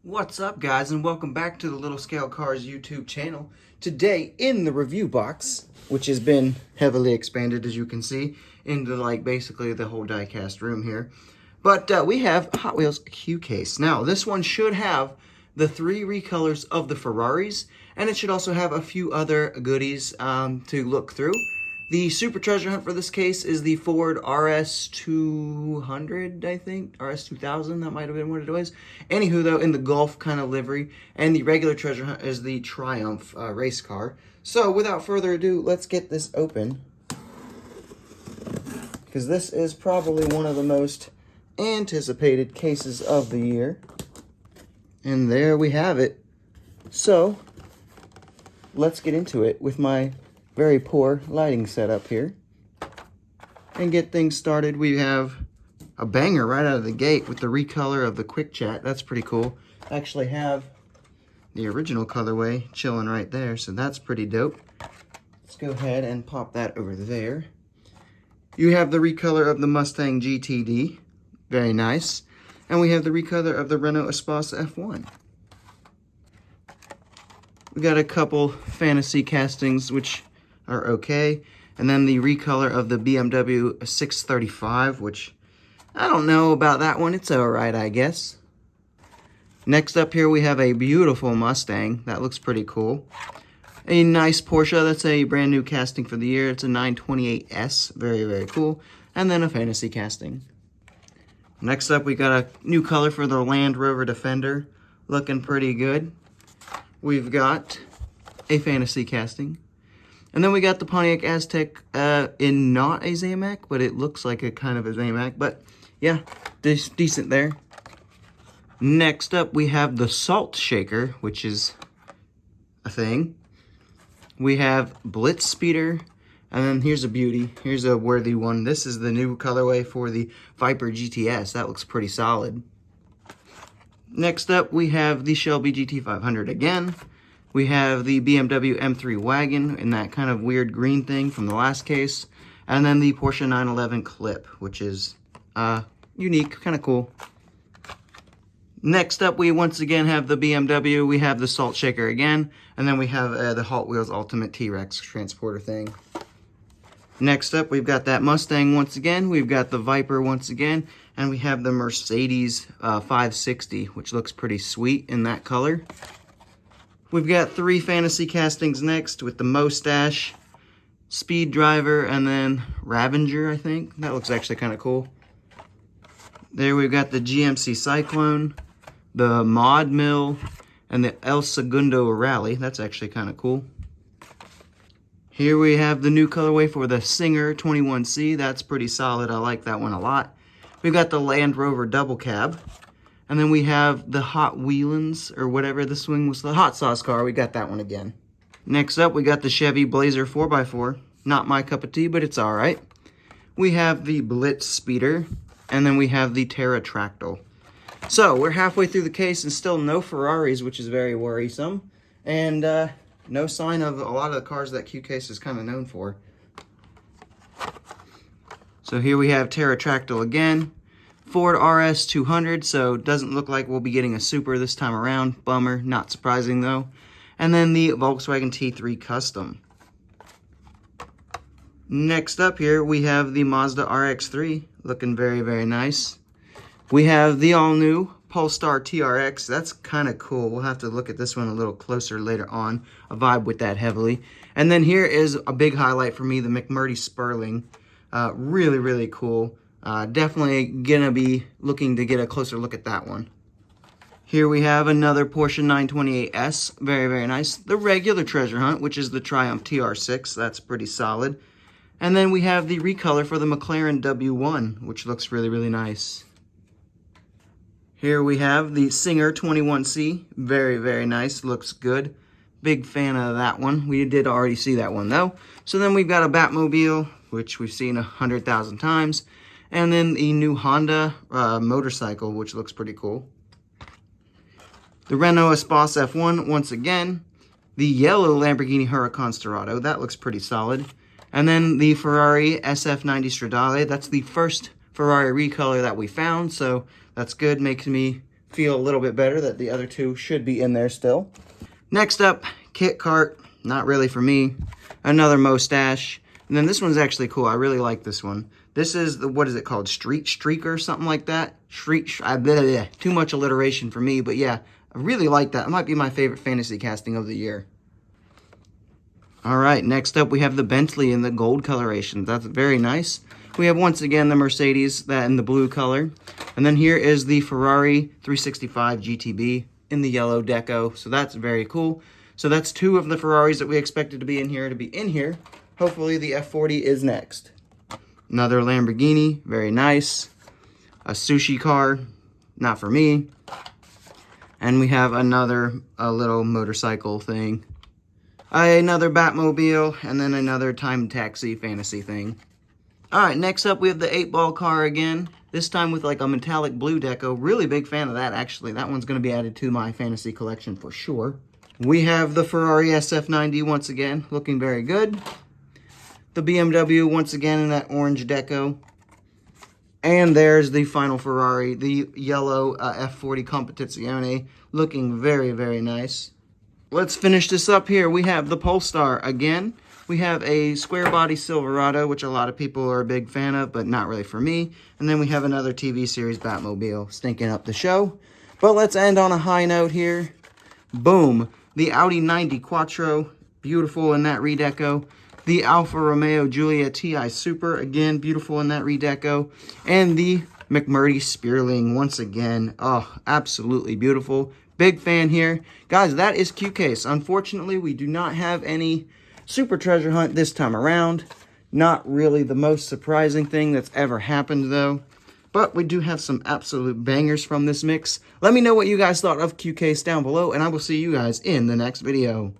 What's up, guys, and welcome back to the Little Scale Cars YouTube channel. Today in the review box, which has been heavily expanded, as you can see, into basically the whole die-cast room here. But we have Hot Wheels Q Case. Now, this one should have the 3 recolors of the Ferraris, and it should also have a few other goodies to look through. The super treasure hunt for this case is the Ford RS200, I think. RS2000, that might have been what it was. Anywho, though, in the Golf kind of livery. And the regular treasure hunt is the Triumph race car. So, without further ado, let's get this open. Because this is probably one of the most anticipated cases of the year. And there we have it. So, let's get into it with my very poor lighting setup here and get things started. We have a banger right out of the gate with the recolor of the Quick Chat. That's pretty cool. I actually have the original colorway chilling right there, so that's pretty dope. Let's go ahead and pop that over there. You have the recolor of the Mustang GTD. Very nice. And we have the recolor of the Renault Espace F1. We got a couple fantasy castings, which are okay. And then the recolor of the BMW 635, which I don't know about that one. It's alright, I guess. Next up here we have a beautiful Mustang. That looks pretty cool. A nice Porsche. That's a brand new casting for the year. It's a 928S. Very, very cool. And then a fantasy casting. Next up we got a new color for the Land Rover Defender. Looking pretty good. We've got a fantasy casting. And then we got the Pontiac Aztek in not a Zamac, but it looks like a kind of a Zamac. But yeah, decent there. Next up, we have the Salt Shaker, which is a thing. We have Blitz Speeder. And then here's a beauty. Here's a worthy one. This is the new colorway for the Viper GTS. That looks pretty solid. Next up, we have the Shelby GT500 again. We have the BMW M3 wagon in that kind of weird green thing from the last case. And then the Porsche 911 Clip, which is unique, kind of cool. Next up, we once again have the BMW. We have the Salt Shaker again. And then we have the Hot Wheels Ultimate T-Rex transporter thing. Next up, we've got that Mustang once again. We've got the Viper once again. And we have the Mercedes 560, which looks pretty sweet in that color. We've got 3 fantasy castings next with the Mustache, Speed Driver, and then Ravenger, I think. That looks actually kind of cool. There we've got the GMC Cyclone, the Mod Mill, and the El Segundo Rally. That's actually kind of cool. Here we have the new colorway for the Singer 21C. That's pretty solid. I like that one a lot. We've got the Land Rover Double Cab. And then we have the Hot Wheels, or whatever this one was, the Hot Sauce car. We got that one again. Next up, we got the Chevy Blazer 4x4. Not my cup of tea, but it's alright. We have the Blitz Speeder, and then we have the Pterotractyl. So, we're halfway through the case, and still no Ferraris, which is very worrisome. And no sign of a lot of the cars that Q Case is kind of known for. So here we have Pterotractyl again. Ford RS200, so it doesn't look like we'll be getting a Super this time around. Bummer, not surprising though. And then the Volkswagen T3 Custom. Next up here, we have the Mazda RX-3, looking very, very nice. We have the all-new Polestar TRX. That's kind of cool. We'll have to look at this one a little closer later on. I vibe with that heavily. And then here is a big highlight for me, the McMurdy Sperling. Really, really cool. Definitely gonna be looking to get a closer look at that one. Here we have another Porsche 928S. Very, very nice. The regular treasure hunt, which is the Triumph TR6. That's pretty solid. And then we have the recolor for the McLaren W1, which looks really, really nice. Here we have the Singer 21C. Very, very nice. Looks good. Big fan of that one. We did already see that one, though. So then we've got a Batmobile, which we've seen 100,000 times. And then the new Honda motorcycle, which looks pretty cool. The Renault Espace F1, once again. The yellow Lamborghini Huracan Storado, that looks pretty solid. And then the Ferrari SF90 Stradale, that's the first Ferrari recolor that we found, so that's good. Makes me feel a little bit better that the other two should be in there still. Next up, Kit Kart. Not really for me. Another Mustache. And then this one's actually cool. I really like this one. This is the, what is it called? Street Streaker or something like that? Too much alliteration for me, but yeah, I really like that. It might be my favorite fantasy casting of the year. All right, next up we have the Bentley in the gold coloration. That's very nice. We have once again the Mercedes, that in the blue color. And then here is the Ferrari 365 GTB in the yellow deco. So that's very cool. So that's two of the Ferraris that we expected to be in here. Hopefully the F40 is next. Another Lamborghini, very nice. A sushi car, not for me. And we have another little motorcycle thing. Another Batmobile, and then another Time Taxi fantasy thing. Alright, next up we have the 8-ball car again. This time with like a metallic blue deco. Really big fan of that, actually. That one's going to be added to my fantasy collection for sure. We have the Ferrari SF90 once again, looking very good. The BMW once again in that orange deco. And there's the final Ferrari, the yellow F40 Competizione, looking very, very nice. Let's finish this up here. We have the Polestar again. We have a square body Silverado, which a lot of people are a big fan of, but not really for me. And then we have another TV series Batmobile stinking up the show. But let's end on a high note here. Boom. The Audi 90 Quattro, beautiful in that redeco. The Alfa Romeo Giulia TI Super, again, beautiful in that redeco. And the McMurdy Spearling, once again, oh, absolutely beautiful. Big fan here. Guys, that is Q-Case. Unfortunately, we do not have any Super Treasure Hunt this time around. Not really the most surprising thing that's ever happened, though. But we do have some absolute bangers from this mix. Let me know what you guys thought of Q-Case down below, and I will see you guys in the next video.